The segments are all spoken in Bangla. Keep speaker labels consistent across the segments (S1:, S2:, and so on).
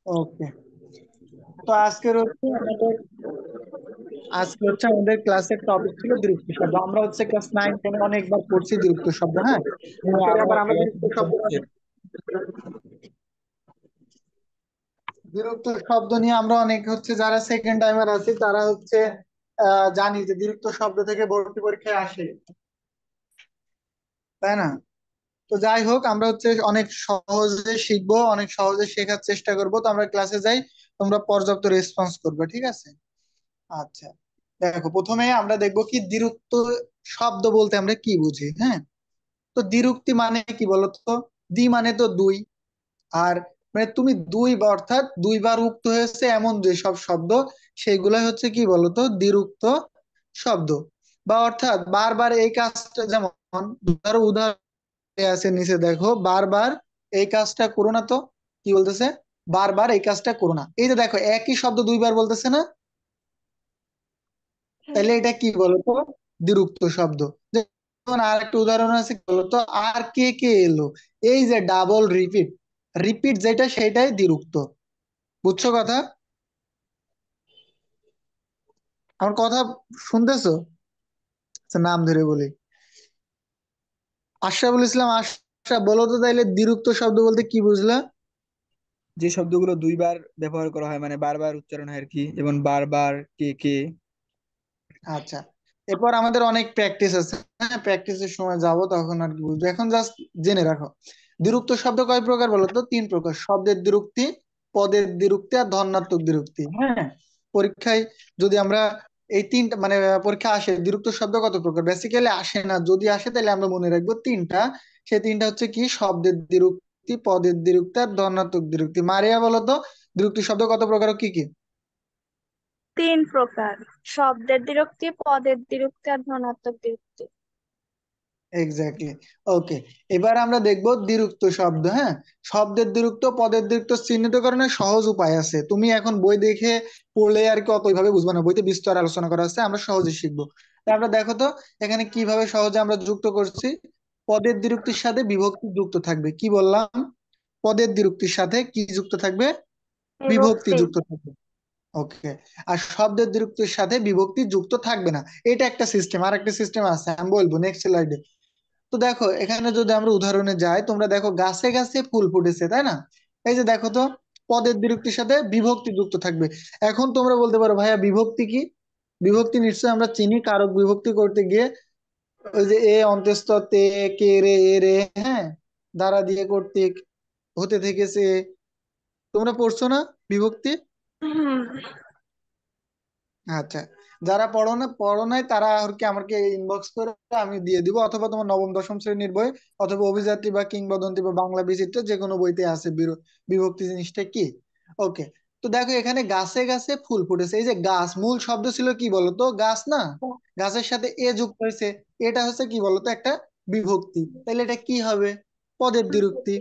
S1: ওকে। তো আজকে হচ্ছে আমাদের ক্লাসের টপিক ছিল বিরক্তি শব্দ। আমরা হচ্ছে ক্লাস 9 10 অনেকবার পড়ছি বিরক্ত শব্দ, হ্যাঁ।
S2: হ্যাঁ,
S1: এরপরে
S2: আমার
S1: আবার আমরা বিরক্ত
S2: পড়াশোনা
S1: শব্দ
S2: হচ্ছে।
S1: বিরক্ত শব্দ নিয়ে আমরা অনেক হচ্ছে যারা সেকেন্ড টাইমার আছি তারা হচ্ছে জানি যে বিরক্ত শব্দ থেকে ভর্তি পরীক্ষায় আসে, তাই না? তো যাই হোক, আমরা হচ্ছে অনেক সহজে শিখবো, অনেক সহজে শেখার চেষ্টা করবো। তো আমরা ক্লাসে যাই, তোমরা পর্যাপ্ত রেসপন্স করবে, ঠিক আছে? আচ্ছা, দেখো প্রথমে আমরা দেখবো কি দ্বিরুক্ত শব্দ বলতে আমরা কি বুঝি, হ্যাঁ। তো দ্বিরুক্তি মানে কি বলতো? দ্বি মানে তো দুই, আর মানে তুমি অর্থাৎ দুইবার উক্ত হয়েছে এমন যে সব শব্দ, সেগুলাই হচ্ছে কি বলতো দ্বিরুক্ত শব্দ। বা অর্থাৎ বারবার এই কাজটা, যেমন ধরো উদাহরণ আছে নিচে দেখো, বারবার এই কাজটা করো না। তো কি বলতেছে? বারবার এই কাজটা করো না। এই যে দেখো একই শব্দ দুইবার বলতেছে না,
S2: হ্যাঁ।
S1: তাহলে এটা কি বলতো? দ্বিরুক্ত শব্দ। যেমন আর একটা উদাহরণ আছে, কি বলতো? আর কে কে এলো, এই যে ডাবল রিপিট, রিপিট যেটা সেটাই দ্বিরুক্ত। বুঝছো কথা? আমার কথা শুনতেছো? আচ্ছা, নাম ধরে বলি। আশরাফুল ইসলাম, আশরাফ বলো তো তাইলে দ্বিরুক্ত শব্দ বলতে কি বুঝলা?
S2: যে শব্দগুলো দুইবার ব্যবহার করা হয়, মানে বারবার উচ্চারণ হয় আর কি, যেমন বারবার, কে কে।
S1: আচ্ছা, এরপর আমাদের অনেক প্র্যাকটিস আছে, হ্যাঁ, প্র্যাকটিসের সময় যাব তখন আর কি বুঝবো। এখন জাস্ট জেনে রাখো, দ্বিরুক্ত শব্দ কয় প্রকার বলো তো? 3 প্রকার: শব্দের দ্বিরুক্তি, পদের দ্বিরুক্তি, আর ধন্যাত্মক দ্বিরুক্তি, হ্যাঁ। পরীক্ষায় যদি আমরা এই তিনটা মানে পরীক্ষা আসে দ্বিরুক্ত শব্দ কত প্রকার, বেসিক্যালি আসে না, যদি আসে তাহলে আমরা মনে রাখবো তিনটা। সেই তিনটা হচ্ছে কি: শব্দের দ্বিরুক্তি, পদের দ্বিরুক্তি, আর ধন্যাত্মক দ্বিরুক্তি। মারিয়া বলো তো দ্বিরুক্তি শব্দ কত প্রকার ও কি কি?
S3: 3 প্রকার: শব্দের দ্বিরুক্তি, পদের দ্বিরুক্তি আর ধনাত্মক দ্বিরুক্তি।
S1: এক্স্যাক্টলি। ওকে, এবার আমরা দেখবো দ্বিরুক্ত শব্দ, হ্যাঁ। শব্দের দ্বিরুক্ত, পদের দ্বিরুক্ত চিহ্নিতকরণের সহজ উপায় আছে। তুমি এখন বই দেখে পড়লে আর কি অত ওইভাবে বুঝবে না, বইতে বিস্তার আলোচনা করা আছে, আমরা সহজে শিখবো। তা আমরা দেখো তো এখানে কিভাবে সহজে আমরা যুক্ত করছি। পদের দ্বিরুক্তির সাথে বিভক্তি যুক্ত থাকবে, কি বললাম? পদের দ্বিরুক্তির সাথে কি যুক্ত থাকবে? বিভক্তি
S3: বিভক্তি।
S1: যুক্ত থাকবে। ওকে। আর শব্দের দ্বিরুক্তির সাথে বিভক্তি যুক্ত থাকবে না। এটা একটা সিস্টেম। আর একটা সিস্টেম আছে, আমি বলবো নেক্সট স্লাইডে। তো দেখো এখানে যদি আমরা উদাহরণে যাই, তোমরা দেখো গাছে গাছে ফুল ফুটেছে, তাই না? এই যে দেখো তো, পদের বিভক্তির সাথে বিভক্তি যুক্ত থাকবে। এখন তোমরা বলতে পারো ভাইয়া বিভক্তি কি? বিভক্তি নিশ্চয়ই আমরা চিনি, কারক বিভক্তি করতে গিয়ে ওই যে এ অন্তঃস্থ তে, কে রে, এ রে, হ্যাঁ, দ্বারা দিয়ে কর্তৃক, হতে থেকেছে। তোমরা পড়ছো না বিভক্তি?
S3: হুম।
S1: আচ্ছা, যারা পড়ো নাই তারা আর কি আমাকে ইনবক্স করে, আমি দিয়ে দিব, অথবা তোমার নবম দশম শ্রেণীর বই, অথবা অভিযাত্রী বা কিংবদন্তি বা বাংলা বিচিত্র যে কোনো বইতে আছে বিভক্তি জিনিসটা কি। ওকে। তো দেখো এখানে গাছে গাছে ফুল ফুটেছে, এই যে গাছ মূল শব্দ ছিল কি বলতো? গাছ না? গাছের সাথে এ যুক্ত হয়েছে, এটা হচ্ছে কি বলতো একটা বিভক্তি। তাহলে এটা কি হবে? পদের দ্বিরুক্তি।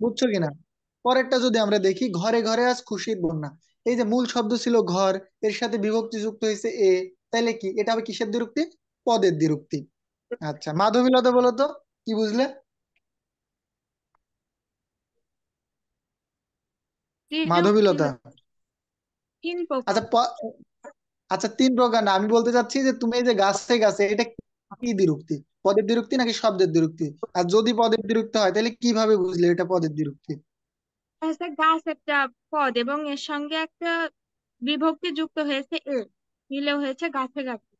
S1: বুঝছো কিনা? পরেরটা যদি আমরা দেখি, ঘরে ঘরে আজ খুশির বন্যা, এই যে মূল শব্দ ছিল ঘর, এর সাথে বিভক্তি যুক্ত হয়েছে এ, তাহলে কি এটা হবে কিসের দ্বিরুক্তি? পদের দ্বিরুক্তি। আচ্ছা, মাধবীলতা বলো তো কি বুঝলে? মাধবীলতা।
S3: 3 প্রকার।
S1: আচ্ছা আচ্ছা, 3 প্রকার না, আমি বলতে চাচ্ছি যে তুমি এই যে গাছে গাছে, এটা কি দ্বিরুক্তি? পদের দ্বিরুক্তি নাকি শব্দের দ্বিরুক্তি? আর যদি পদের দ্বিরুক্তি হয় তাহলে কিভাবে বুঝলে এটা পদের দ্বিরুক্তি?
S3: একটা গাছ একটা পদ এবং এর সঙ্গে একটা বিভক্তি যুক্ত হয়েছে এ, মিলে হয়েছে গাছে গাছে।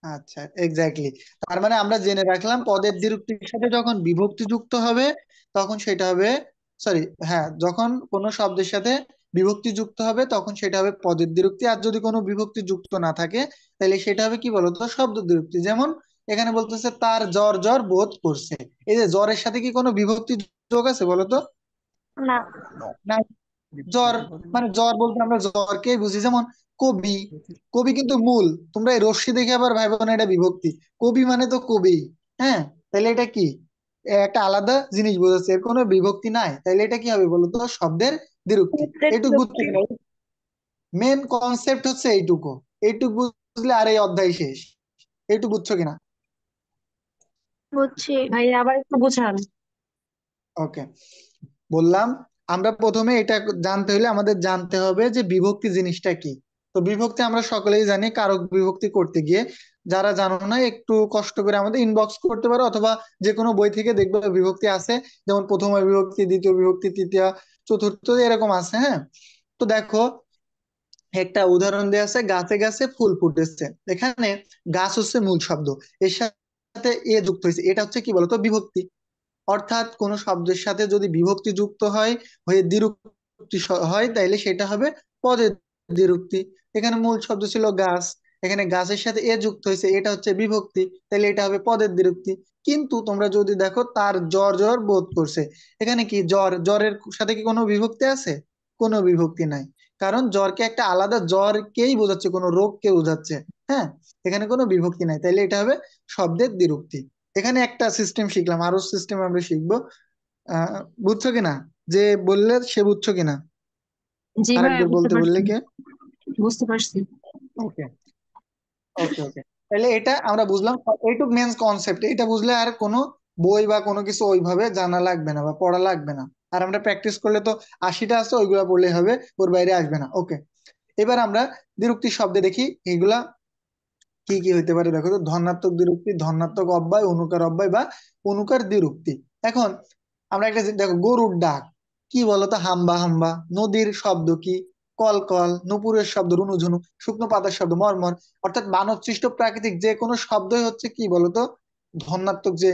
S1: আচ্ছা, এক্স্যাক্টলি। তার মানে আমরা জেনে রাখলাম পদের দ্বিরুক্তির সাথে যখন বিভক্তি যুক্ত হবে তখন সেটা হবে, সরি, হ্যাঁ, যখন কোনো শব্দের সাথে বিভক্তি যুক্ত হবে তখন সেটা হবে পদের দ্বিরুক্তি। আর যদি কোনো বিভক্তি যুক্ত না থাকে তাহলে সেটা হবে কি বলতো? শব্দ দ্বিরুক্তি। যেমন এখানে বলতেছে তার জ্বর জ্বর বোধ করছে, এই যে জ্বরের সাথে কি কোনো বিভক্তি যোগ আছে বলতো?
S3: না।
S1: না। জ্বর মানে জ্বর বলতে আমরা জ্বরকেই বুঝি। যেমন কবি, কবি কিন্তু মূল, তোমরা এই রশ্মি দেখে আবার ভাইবো না এটা বিভক্তি। কবি মানে তো কবি, হ্যাঁ। তাহলে এটা কি? একটা আলাদা জিনিস বোঝাচ্ছে, এর কোনো বিভক্তি নাই, তাহলে এটা কি হবে বলতো? শব্দের দ্বিরুক্তি।
S3: শব্দের
S1: এইটুকু বুঝছো
S3: বিভক্তি।
S1: কিনা? মেন কনসেপ্ট হচ্ছে এইটুকু। এইটুকু বুঝলে আর এই অধ্যায় শেষ। এইটুকু বুঝছো কিনা?
S3: বুঝছি।
S4: ভাই আবার একটু বুঝান।
S1: ওকে, বললাম আমরা প্রথমে এটা জানতে হলে আমাদের জানতে হবে যে বিভক্তি জিনিসটা কি। তো বিভক্তি আমরা সকলেই জানি, কারক বিভক্তি করতে গিয়ে যারা জানো না একটু কষ্ট করে আমাদের ইনবক্স করতে পারো, অথবা যে কোনো বই থেকে দেখবে বিভক্তি আছে, যেমন প্রথম বিভক্তি, দ্বিতীয় বিভক্তি, তৃতীয়, চতুর্থ, এরকম আছে। হ্যাঁ, তো দেখো একটা উদাহরণ দেওয়া আছে, গাছে গাছে ফুল ফুটেছে। এখানে গাছ হচ্ছে মূল শব্দ, এর সাথে এ যুক্ত হয়েছে, এটা হচ্ছে কি বলতো বিভক্তি। অর্থাৎ কোন শব্দের সাথে যদি বিভক্তি যুক্ত হয়, হয়ে দ্বিরুক্তি হয়, তাইলে সেটা হবে পদের দ্বিরুক্তি। এখানে মূল শব্দ ছিল গাছ, এখানে গাছের সাথে এ যুক্ত হয়েছে, এটা হচ্ছে বিভক্তি, তাহলে এটা হবে পদের দ্বিরুক্তি। কিন্তু তোমরা যদি দেখো তার জ্বর জ্বর বোধ করছে, এখানে কি জ্বর, জ্বরের সাথে কি কোনো বিভক্তি আছে? কোনো বিভক্তি নাই, কারণ জ্বরকে একটা আলাদা জ্বরকেই বোঝাচ্ছে, কোনো রোগকে বোঝাচ্ছে। হ্যাঁ, এখানে কোনো বিভক্তি নাই, তাইলে এটা হবে শব্দের দ্বিরুক্তি। এখানে একটা সিস্টেম শিখলাম, আরো সিস্টেম আমরা শিখবো। আহ বুঝছো কিনা? যে বললে সে বুঝছো কিনা?
S4: জি ভাইয়া,
S1: আরেকবার
S4: বুঝতে
S1: বলতে বললে
S4: পারছি।
S1: কে?
S4: বুঝতে পারছি।
S1: ওকে, ওকে, ওকে। তাহলে এটা আমরা বুঝলাম, এইটুক মেন কনসেপ্ট, এটা বুঝলে আর কোনো বই বা কোনো কিছু ওইভাবে জানা লাগবে না বা পড়া লাগবে না। আর আমরা প্র্যাকটিস করলে তো 80টা আছে, ওইগুলা পড়লে হবে, ওর বাইরে আসবে না। ওকে, এবার আমরা দ্বিরুক্তি শব্দে দেখি এগুলা কি কি হইতে পারে। দেখো তো, ধনাত্মক দ্বিরুক্তি, ধনাত্মক অব্যয়, অনুকার অব্যয় বা অনুকার দ্বিরুক্তি। এখন আমরা একটা দেখো, গরুর ডাক কি বলতো? হাম্বা হাম্বা। নদীর শব্দ কি? কল কল। নুপুরের শব্দ রুনুঝুনু। শুকনো পাতার শব্দ মর্মর। অর্থাৎ মানব সৃষ্ট প্রাকৃতিক যে কোনো শব্দই হচ্ছে কি বলতো ধনাত্মক যে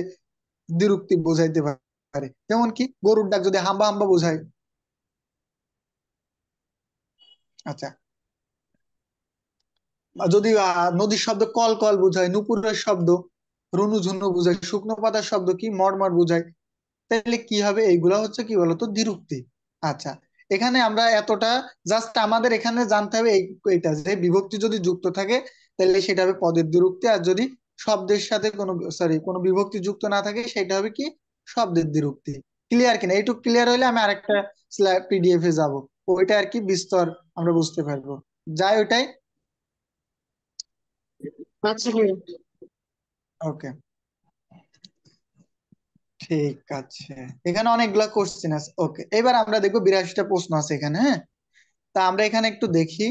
S1: দ্বিরুক্তি বোঝাইতে পারে। যেমন কি গরুর ডাক যদি হাম্বা হাম্বা বোঝায়, আচ্ছা, যদি নদীর শব্দ কল কল বোঝায়, নুপুরের শব্দ রুনু ঝুনু বোঝায়, শুকনো পাতার শব্দ কি মর্মর বোঝায়, তাহলে কি হবে? এইগুলা হচ্ছে কি বলতো দ্বিরুক্তি। আচ্ছা, এখানে আমরা এতটা জাস্ট আমাদের এখানে জানতে হবে এইটা যে বিভক্তি যদি যুক্ত থাকে তাহলে সেটা হবে পদের দ্বিরুক্তি, আর যদি শব্দের সাথে কোনো কোনো বিভক্তি যুক্ত না থাকে সেটা হবে কি শব্দের দ্বিরুক্তি। ক্লিয়ার কিনা? এইটুকু ক্লিয়ার হলে আমি আরেকটা পিডিএফ এ যাব, ওইটা আর কি বিস্তর আমরা বুঝতে পারবো। যাই ওইটাই।
S4: আচ্ছা ভাইয়া।
S1: ওকে, ঠিক আছে। এখানে অনেকগুলা কোশ্চেন আছে। ওকে, এবার আমরা দেখবো 82টা প্রশ্ন আছে এখানে। হ্যাঁ, তা আমরা এখানে একটু দেখি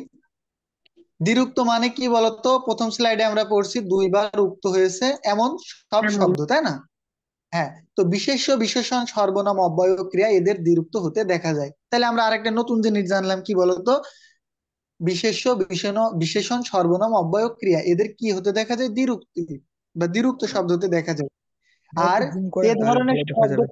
S1: দ্বিরুক্ত মানে কি বলতো। প্রথম স্লাইডে আমরা পড়ছি দুইবার উক্ত হয়েছে এমন সব
S4: এমন।
S1: শব্দ, তাই না? হ্যাঁ, তো বিশেষ্য বিশেষণ সর্বনাম অব্যয় ক্রিয়া এদের দ্বিরুক্ত হতে দেখা যায়। তাহলে আমরা আরেকটা নতুন জিনিস জানলাম, কি বলতো? বিশেষ্য বিশেষণ সর্বনাম অব্যয় ক্রিয়া এদের কি হতে দেখা যায়? দ্বিরুক্তি বা দ্বিরুক্ত শব্দ হতে দেখা যায়। আর
S2: একটু জুম
S1: এ
S2: করেন তাহলে
S1: ধরনের
S2: ভালো দেখা
S1: শব্দ,
S2: যাবে।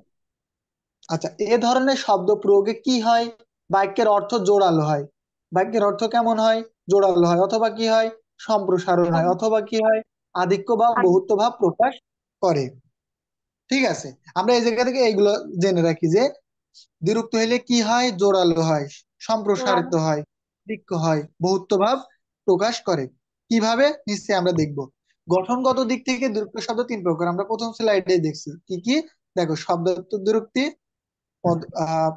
S1: আচ্ছা, এ ধরনের শব্দ প্রয়োগে কি হয়? বাক্যের অর্থ জোরালো হয়। বাক্যের অর্থ কেমন হয়? জোরালো হয়। অথবা কি হয়? সম্প্রসারণ হয়। অথবা কি হয়? আধিক্য বা বহুত্ব ভাব প্রকাশ করে। ঠিক আছে, আমরা এই জায়গা থেকে এইগুলো জেনে রাখি যে দ্বিরুক্ত হইলে কি হয়? জোরালো হয়, সম্প্রসারিত হয়, আধিক্য হয়, বহুত্ব ভাব প্রকাশ করে। কিভাবে নিশ্চয়ই আমরা দেখব। গঠনগত দিক থেকে দ্বিরুক্ত শব্দ তিন প্রকার, আমরা প্রথম স্লাইডে দেখছি কি কি। দেখো, শব্দার্থক দ্বিরুক্তি,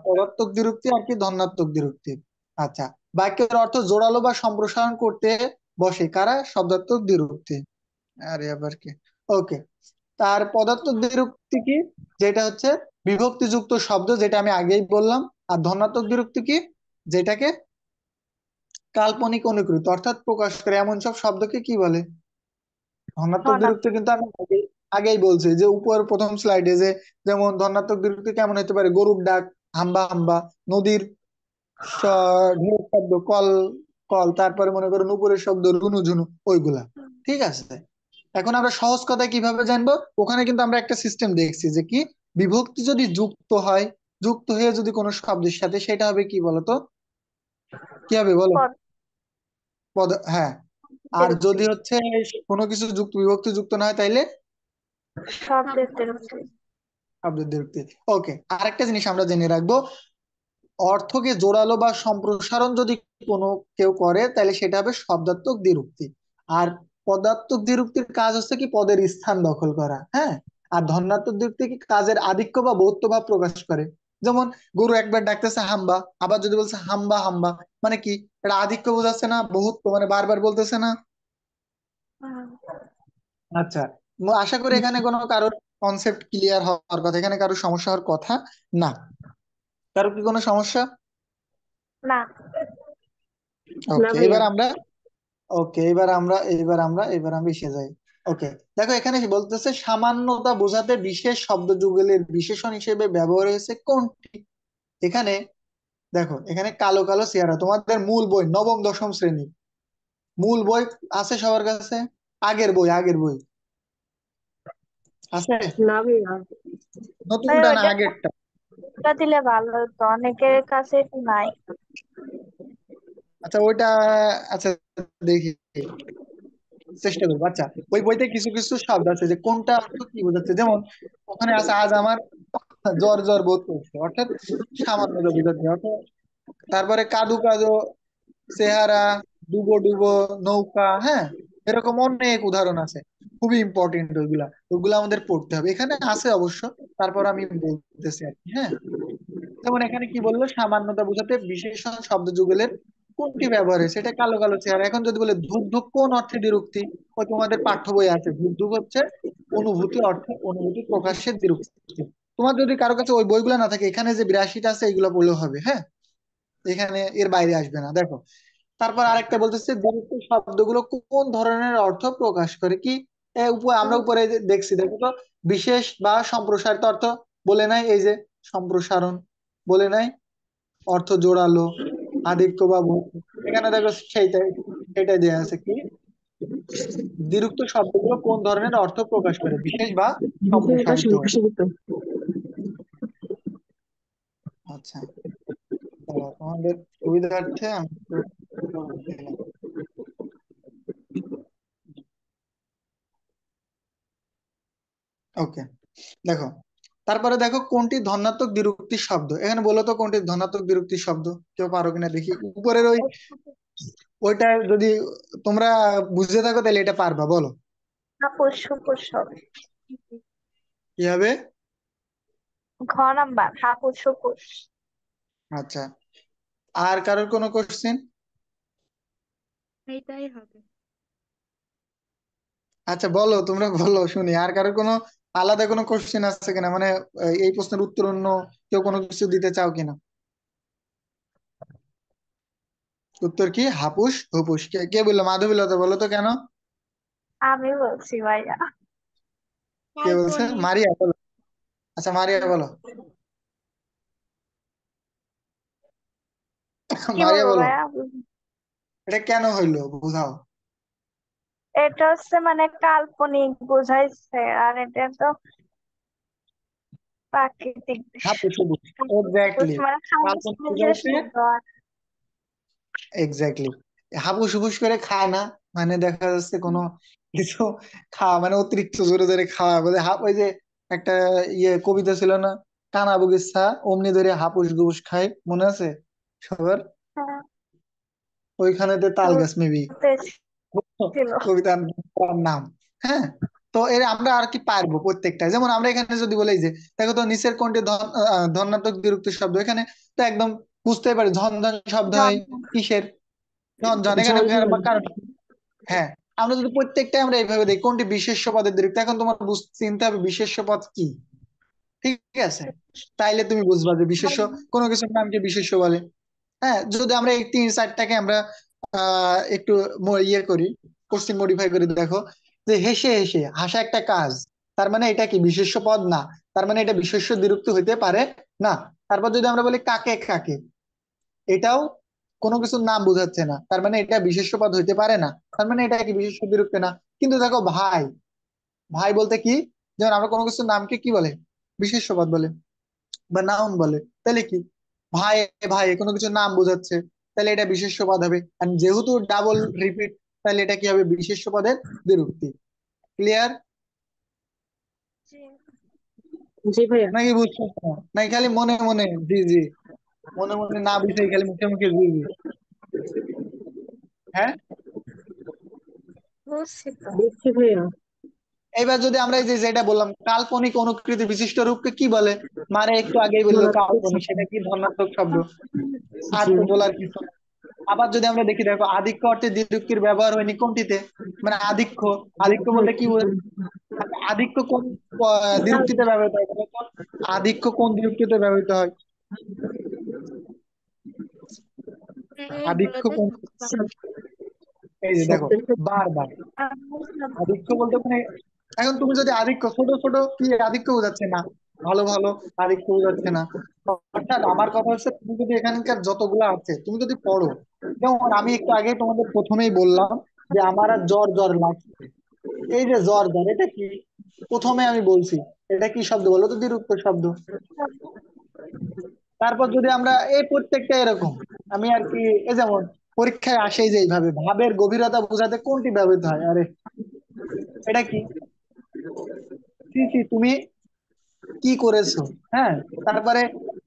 S1: পদার্থক দ্বিরুক্তি আর কি ধনাত্মক দ্বিরুক্তি। আচ্ছা, বাক্যের অর্থ জোরালো বা সম্প্রসারণ করতে বসে কারা? শব্দার্থক দ্বিরুক্তি। আরে আবার কি? ওকে, তার পদার্থক দ্বিরুক্তি কি? যেটা হচ্ছে বিভক্তিযুক্ত শব্দ, যেটা আমি আগেই বললাম। আর ধনাত্মক দ্বিরুক্তি কি? যেটাকে কাল্পনিক অনুকৃত অর্থাৎ প্রকাশ করে এমন সব শব্দকে কি বলে? ধনাত্মক দ্বিরুক্তি। কিন্তু আমি আগেই বলছি যে উপর প্রথম স্লাইডে যে যেমন ধনাত্মক দ্বিরুক্তি কেমন হতে পারে? গরুর ডাক, হাম্বা হাম্বা, নদীর ঢেউ শব্দ কল কল, তারপরে মনে করো নুপুরের শব্দ রুনু ঝুনু, ওইগুলা। ঠিক আছে, এখন আমরা সহজ কথায় কিভাবে জানবো? ওখানে কিন্তু আমরা একটা সিস্টেম দেখছি যে কি বিভক্তি যদি যুক্ত হয়, যুক্ত হয়ে যদি কোনো শব্দের সাথে, সেটা হবে কি বলতো? কি হবে বলো? হ্যাঁ। আর যদি হচ্ছে কোনো কিছু যুক্ত বিভক্তি যুক্ত না হয় তাইলে শব্দের দ্বিরুক্তি। ওকে, আরেকটা জিনিস আমরা জেনে রাখবো, অর্থকে জোরালো বা সম্প্রসারণ যদি কোনো কেউ করে তাহলে সেটা হবে শব্দাত্মক দ্বিরুক্তি। আর পদাত্মক দ্বিরুক্তির কাজ হচ্ছে কি পদের স্থান দখল করা। হ্যাঁ, আর ধনাত্মক দ্বিরুক্তি কি কাজের আধিক্য বা বহুত্ব ভাব প্রকাশ করে। যেমন গরু একবার ডাকতেছে হাম্বা, আবার যদি বলছে হাম্বা হাম্বা, মানে কি এটা আধিক্য বোঝাচ্ছে না বহুত্ব, মানে বারবার বলতেছে না। আচ্ছা, আশা করি এখানে কোনো কারোর কনসেপ্ট ক্লিয়ার হওয়ার কথা, এখানে কারোর সমস্যা হওয়ার কথা না। কারো কি কোনো সমস্যা?
S3: না।
S4: না
S1: ওকে,
S4: ভাইয়া।
S1: এবার আমরা এসে যাই। ওকে, দেখো এখানে বলতেছে সামান্যতা বোঝাতে বিশেষ শব্দ যুগলের বিশেষণ হিসেবে ব্যবহার হয়েছে কোনটি। এখানে দেখো, এখানে কালো কালো চেহারা, তোমাদের মূল বই নবম দশম শ্রেণী মূল বই আছে সবার কাছে? আগের বই আছে?
S4: না ভাইয়া।
S3: ভাই
S1: নতুনটা না
S3: ওইটা
S1: আগেরটা?
S3: ওটা দিলে ভালো হতো, অনেকের কাছে নাই।
S1: আচ্ছা ওইটা, আচ্ছা দেখি, চেষ্টা করবো। আচ্ছা, ওই বইতে কিছু কিছু শব্দ আছে যে কোনটা অর্থ কি বোঝাচ্ছে, যেমন ওখানে আছে আজ আমার জ্বর জ্বর বোধ করছে, অর্থাৎ সামান্য বোঝাচ্ছে অর্থাৎ। তারপরে কাদু কাদু চেহারা, ডুবো ডুবো নৌকা, হ্যাঁ, এরকম অনেক উদাহরণ আছে। খুবই ইম্পর্টেন্ট ওইগুলা, ওইগুলা আমাদের পড়তে হবে, এখানে আছে অবশ্য। তারপর আমি বলতেছি আর কি, হ্যাঁ। যেমন এখানে কি বললো, সামান্যতা বোঝাতে বিশেষণ শব্দ যুগলের কোনটি ব্যবহার হয়েছে, এটা কালো কালো চেহারা। এখন যদি বলে ধুক ধুক কোন অর্থে দ্বিরুক্তি, ওই তোমাদের পাঠ্য বই আছে, ধুক ধুক হচ্ছে অনুভূতি অর্থে অনুভূতি প্রকাশের দ্বিরুক্তি। তোমার যদি কারো কাছে ওই বইগুলো না থাকে, এখানে যে 82টা আছে এগুলো পড়লেও হবে, হ্যাঁ। এখানে এর বাইরে আসবে না, দেখো। তারপর আরেকটা বলতেছে দ্বিরুক্ত শব্দগুলো কোন ধরনের অর্থ প্রকাশ করে কি। আমরা উপরে যে দেখছি, দেখো তো, বিশেষ বা সম্প্রসারিত অর্থ বলে নাই, এই যে সম্প্রসারণ বলে নাই, অর্থ জোরালো, আধিক্য বা বহু। এখানে দেখো সেইটাই সেটাই দেওয়া আছে কি, দ্বিরুক্ত শব্দগুলো কোন ধরনের অর্থ প্রকাশ করে, বিশেষ বা
S4: বিশেষ বা
S1: সম্প্রসারিত।
S4: সম্প্রসারিত।
S1: আচ্ছা, দাঁড়াও, তোমাদের সুবিধার্থে আমি একটু দিলাম। ওকে, দেখো, তারপরে দেখো কোনটি ধনাত্মক দ্বিরুক্তি শব্দ, এখানে বলো তো কোনটি ধনাত্মক দ্বিরুক্তি শব্দ, কেউ পারো কিনা দেখি। উপরের ওইটা যদি তোমরা বুঝতে থাকো তাহলে এটা পারবা, বলো
S3: হাপুস সুপুস হবে।
S1: কি হবে।
S3: ঘ নাম্বার হাপুস সুপুস।
S1: আচ্ছা, আর কারোর কোনো কোশ্চেন?
S3: এইটাই হবে।
S1: আচ্ছা বলো, তোমরা বলো শুনি, আর কারোর কোনো আলাদা কোনো কোশ্চেন আছে কিনা, মানে এই প্রশ্নের উত্তর অন্য কেউ কোনো কিছু দিতে চাও কিনা। উত্তর কি হাপুস হুপুস, কে কে বললো, মাধবীলতা বলো তো কেন।
S3: আমি বলছি ভাইয়া,
S1: কে বলছে,
S3: কাল্পনিক।
S1: মারিয়া বলো। আচ্ছা মারিয়া বলো,
S3: কি
S1: মারিয়া
S3: বলবো
S1: বলো,
S3: ভাইয়া?
S1: এটা কেন হইলো বুঝাও।
S3: এটা হচ্ছে মানে কাল্পনিক বোঝাইছে, আর এটা তো প্রাকৃতিক দৃশ্য।
S1: হাপুস হুপুস, এক্স্যাক্টলি।
S3: মানে খামোশ
S1: কাল্পনিক
S3: যে
S1: বুঝাইতে,
S3: শব্দ আর
S1: এক্স্যাক্টলি। হাপুস হুপুস করে খায় না, মানে দেখা যাচ্ছে কোনো কিছু খাওয়া, মানে অতিরিক্ত জোরে জোরে খাওয়া, বলে হাপ, ওই যে একটা কবিতা ছিল না, কানা বগিচা অমনি ধরে হাপুস গুপুস খায়, মনে আছে সবার?
S3: হ্যাঁ,
S1: ওইখানেতে তাল গাছ মেবি
S3: ছিল।
S1: কবিতার নাম, হ্যাঁ। তো এর আমরা আর কি পারবো প্রত্যেকটা, যেমন আমরা এখানে যদি বলি যে দেখো তো নিচের কোনটি ধনাত্মক বিরক্তি শব্দ, এখানে তো একদম বুঝতেই পারি ঝন ঝন শব্দ হয়
S3: ঝনঝন।
S1: কিসের, ঝন ঝন, এখানে
S4: ঝনঝন।
S1: কারণ, হ্যাঁ। আমরা যদি প্রত্যেকটা আমরা এইভাবে দেখি কোনটি বিশেষ্য পদের দীর্ঘ, এখন তোমার চিনতে হবে বিশেষ্য পদ কি, ঠিক আছে। তাইলে তুমি বুঝবা যে বিশেষ্য, কোনো কিছুর নামকে বিশেষ্য বলে। হ্যাঁ, যদি আমরা এই 3-4টাকে আমরা একটু করি, কোশ্চেন মডিফাই করে দেখো, যে হেসে হেসে হাসা একটা কাজ, তার মানে এটা কি বিশেষ্য পদ না, তার মানে এটা বিশেষ্য দ্বিরুক্তি হইতে পারে না। তারপর যদি আমরা বলি কাকে কাকে, এটাও কোনো কিছুর নাম বোঝাচ্ছে না, তার মানে এটা বিশেষ্য পদ হইতে পারে না, তার মানে এটা কি বিশেষ্য দ্বিরুক্তি না। কিন্তু দেখো ভাই, ভাই বলতে কি, যেমন আমরা কোনো কিছুর নামকে কি বলে, বিশেষ্য পদ বলে বা নাউন বলে, তাহলে কি ভাই, ভাই কোনো কিছুর নাম বোঝাচ্ছে, তাহলে এটা বিশেষ্য পদ হবে। আর যেহেতু ডাবল রিপিট, তাহলে এটা কি হবে, বিশেষ্য পদের বিরক্তি। ক্লিয়ার
S3: জি।
S4: জি ভাইয়া।
S1: নাকি, বুঝছো না? নাকি খালি মনে মনে জি জি, মনে মনে না বুঝে খালি মুখে মুখে জি জি, হ্যাঁ।
S3: বুঝছি তো।
S4: বুঝছি ভাইয়া।
S1: এবার যদি আমরা এই যে যেটা বললাম কাল্পনিক অনুকৃতি বিশিষ্ট রূপকে কি বলে, মানে একটু আগেই বললো
S4: ধনাত্মক
S1: কাল্পনিক,
S4: শব্দ।
S1: সেটা কি ধনাত্মক শব্দ, আর
S4: জি।
S1: তো বলার কিছু না। আবার যদি আমরা দেখি, দেখো আধিক্য অর্থে দ্বিরুক্তির ব্যবহার হয়নি কোনটিতে, মানে আধিক্য, আধিক্য বলতে কি আচ্ছা, আধিক্য কোন দ্বিরুক্তিতে ব্যবহৃত হয় বলো তো? আধিক্য কোন দ্বিরুক্তিতে ব্যবহৃত হয়? আধিক্য
S3: এইগুলোতে
S1: কোন, এই যে দেখো,
S4: শব্দের ক্ষেত্রে
S1: বারবার আধিক্য বলতে মানে, এখন তুমি যদি আধিক্য ছোট ছোট কি আধিক্য বোঝাচ্ছে না, ভালো ভালো আধিক্য বোঝাচ্ছে না। অর্থাৎ আমার কথা হচ্ছে, তুমি যদি এখানকার যতগুলো আছে তুমি যদি পড়ো, যেমন আমি একটু আগে তোমাদের প্রথমেই বললাম যে আমার আর জ্বর জ্বর লাগছে। এই যে জ্বর জ্বর এটা কি, প্রথমে আমি বলছি এটা কি শব্দ বলো তো, বিরুক্ত শব্দ। তারপর যদি আমরা এই প্রত্যেকটা এরকম, আমি আর কি, এই যেমন পরীক্ষায় আসে যে এইভাবে ভাবের গভীরতা বোঝাতে কোনটি ব্যবহৃত হয়, আরে এটা কি, কি কি তুমি কি করেছো, হ্যাঁ। তারপরে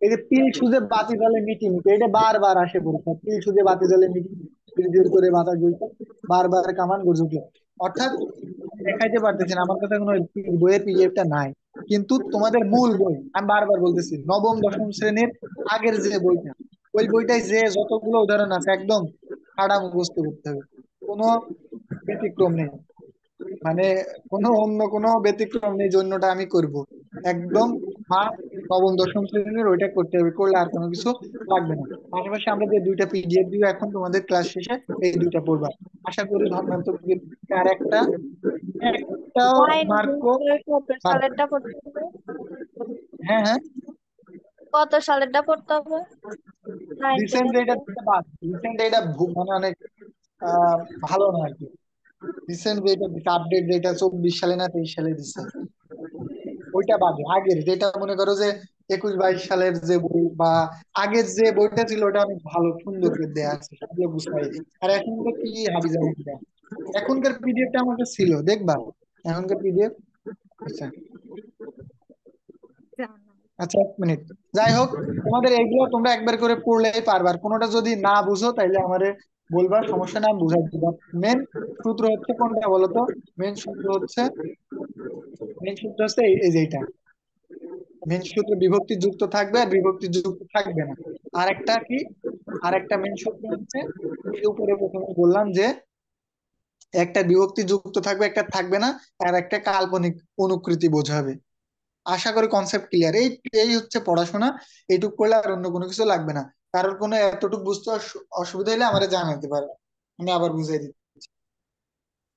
S1: এই যে তিল সুজে বাতি জলে মিটি মিটি, এটা বারবার আসে পরীক্ষা, তিল সুজে বাতি জলে মিটি মিটি, ঝির করে বাতাস বইছে, বারবার কামান গর্জে উঠলো। অর্থাৎ আমি দেখাইতে পারতেছি না, আমার কাছে কোনো বইয়ের পিডিএফটা নাই, কিন্তু তোমাদের মূল বই আমি বারবার বলতেছি, নবম দশম শ্রেণীর আগের যে বইটা, ওই বইটাই যে যতগুলো উদাহরণ আছে একদম খাড়া মুখস্থ করতে হবে, কোনো ব্যতিক্রম নেই, মানে কোনো অন্য কোনো ব্যতিক্রম নেই, জন্যটা আমি করব একদম। হ্যাঁ, নবম দশম শ্রেণীর ওইটা করতে হবে, করলে আর কোনো কিছু লাগবে না। পাশাপাশি আমরা যে দুইটা পিডিএফ দিব এখন তোমাদের ক্লাস শেষে, এই দুইটা পড়বা। আশা করি ধর্মান্তর আর একটা একটাও
S5: তাই নাকি?
S1: মার্কও
S5: কত
S1: বাদ।
S5: সালেরটা পড়তে হবে?
S1: হ্যাঁ হ্যাঁ,
S5: কত সালেরটা পড়তে হবে? 9
S1: রিসেন্ট
S5: টেনের?
S1: এটা দিতে বাদ, রিসেন্ট এটা মানে অনেক ভালো না আর কি। রিসেন্ট যেটা দিচ্ছে আপডেট, যেটা 24 সালে না 23 সালে দিচ্ছে, ওইটা বাদে আগের যেটা মনে করো যে 21-22 সালের যে বই বা আগের যে বইটা ছিল ওটা অনেক ভালো সুন্দর করে দেয়া আছে, সেগুলো বুঝতে। আর এখন তো কি হাবিজাবি দেয়া, এখনকার পিডিএফটা আমার কাছে ছিল, দেখবা এখনকার পিডিএফ। আচ্ছা আচ্ছা, 1 মিনিট। যাই হোক, তোমাদের এইগুলো তোমরা একবার করে পড়লেই পারবার, কোনোটা যদি না বুঝো তাইলে আমারে বলবা, সমস্যা না, আমি বুঝাই দিবা। মেন সূত্র হচ্ছে কোনটা বলো তো, মেন সূত্র হচ্ছে, মেন সূত্র হচ্ছে এই যে এইটা, মেন সূত্রে বিভক্তি যুক্ত থাকবে আর বিভক্তি যুক্ত থাকবে না। আর একটা কি, আর একটা মেন সূত্র হচ্ছে, এই যে উপরে প্রথমে বললাম যে একটা বিভক্তি যুক্ত থাকবে একটা থাকবে না, আর একটা কাল্পনিক অনুকৃতি বোঝাবে। আশা করি কনসেপ্ট ক্লিয়ার। এই এই হচ্ছে পড়াশোনা, এইটুক করলে আর অন্য কোনো কিছু লাগবে না। কারোর কোনো এতটুকু বুঝতে অসুবিধা হলে আমারে জানাতে পারে, আমি আবার বুঝাই দিই।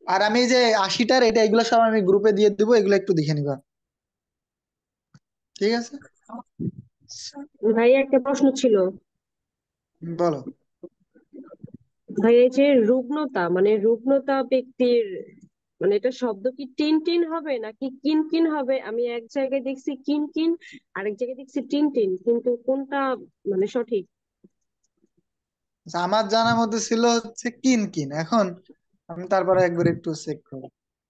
S1: আর আমি এই যে 80টার এটা, এগুলো সব আমি গ্রুপে দিয়ে দিবো, এগুলো একটু দেখে নিবা, ঠিক আছে?
S4: ভাই একটা প্রশ্ন ছিল।
S1: বলো।
S4: ভাই এই যে রুগ্নতা, মানে রুগ্নতা ব্যক্তির, মানে এটা শব্দ কি টিন টিন হবে নাকি কিন কিন হবে? আমি এক জায়গায় দেখছি কিন কিন, আরেক জায়গায় দেখছি টিন টিন, কিন্তু কোনটা মানে সঠিক?
S1: আচ্ছা, আমার জানার মধ্যে ছিল হচ্ছে কিন কিন, এখন আমি তারপরে একবার একটু চেক করি।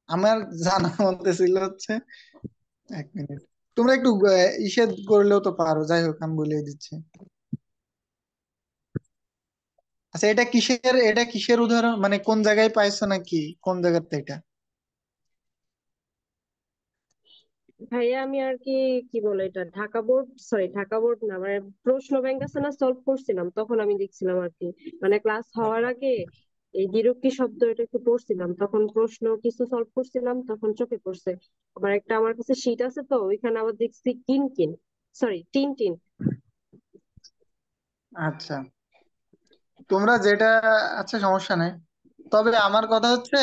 S1: আমার জানার মধ্যে ছিল হচ্ছে, 1 মিনিট, তোমরা একটু ইসে করলেও তো পারো, যাই হোক আমি বলে দিচ্ছি। আচ্ছা, এটা কিসের উদাহরণ, মানে কোন জায়গায় পাইছো নাকি কোন জায়গাতে এটা?
S4: ভাইয়া আমি আর কি, কি বলে এটা, Dhaka board, sorry Dhaka board না, মানে প্রশ্ন ব্যাংক আছে না, সলভ করছিলাম তখন আমি দেখছিলাম আর কি, মানে ক্লাস হওয়ার আগে এই বিরক্তি শব্দ এটা একটু পড়ছিলাম, তখন প্রশ্ন কিছু সলভ করছিলাম, তখন চোখে পড়ছে। আবার একটা আমার কাছে শীট আছে, তো ওইখানে আবার দেখছি কিন কিন, সরি টিন টিন।
S1: আচ্ছা, তোমরা যেটা, আচ্ছা সমস্যা নেই, তবে আমার কথা হচ্ছে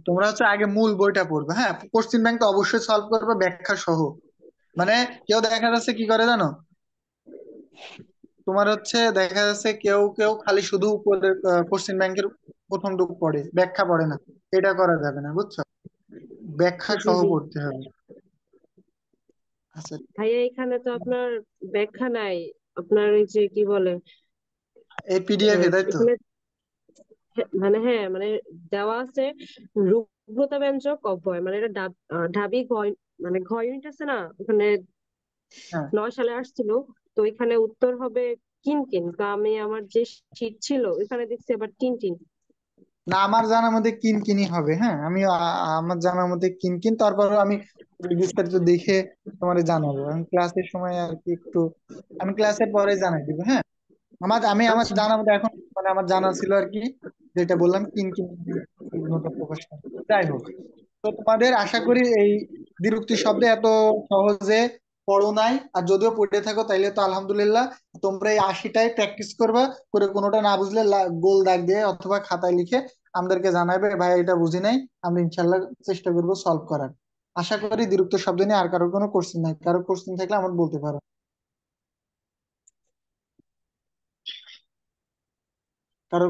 S1: তোমরা হচ্ছে আগে মূল বইটা পড়বে, হ্যাঁ, কোশ্চিন ব্যাংক তো অবশ্যই সলভ করবে ব্যাখ্যা সহ। মানে কেউ দেখা যাচ্ছে কি করে জানো, তোমার হচ্ছে দেখা যাচ্ছে কেউ কেউ খালি শুধু উপরে কোশ্চিন ব্যাংকের প্রথম টুকু পড়ে, ব্যাখ্যা পড়ে না, এটা করা যাবে না, বুঝছো? ব্যাখ্যা
S4: জি
S1: সহ
S4: জি।
S1: পড়তে হবে। আচ্ছা,
S4: ভাইয়া এখানে তো আপনার ব্যাখ্যা নাই, আপনার ওই যে কি বলে,
S1: এই পিডিএফ এ তাই তো?
S4: এখানে মানে হ্যাঁ মানে দেওয়া আছে রুগ্নতা ব্যঞ্জক অব্যয়, মানে এটা ঢাবি ঘয়, মানে ঘয় ইউনিট আছে না ওখানে,
S1: হ্যাঁ,
S4: 9 সালে আসছিল। তো এখানে উত্তর হবে কিন কিন, তো আমি আমার যে শীট ছিল ওইখানে দেখছি আবার টিন টিন।
S1: না, আমার জানার মধ্যে কিনকিনি হবে, হ্যাঁ, আমি আমার জানার মধ্যে কিনকিন, তারপর আমি বিস্তারিত দেখে তোমার জানাবো, আমি ক্লাসের সময় আর কি একটু, আমি ক্লাসের পরে জানাই দিব, হ্যাঁ। আমার
S4: আচ্ছা।
S1: জানার মধ্যে এখন, মানে আমার জানা ছিল আর কি, যেটা বললাম কিনকিন উন্নত প্রকাশ পায়। যাই হোক, তো তোমাদের আশা করি এই দ্বিরুক্তি শব্দে এত সহজে পড়ো নাই, আর যদিও পড়ে থাকো তাইলে তো আলহামদুলিল্লাহ, তোমরা এই 80টাই প্র্যাকটিস করবা, করে কোনোটা না বুঝলে গোল দাগ দিয়ে অথবা খাতায় লিখে আমাদেরকে জানাবে, ভাই এটা বুঝি নাই। আমরা ইনশাল্লাহ চেষ্টা করবো সলভ করার। আশা করি দ্বিরুক্ত শব্দ নিয়ে আর কারোর কোনো কোশ্চেন নাই, কারো কোশ্চেন থাকলে আমার বলতে পারো। কারো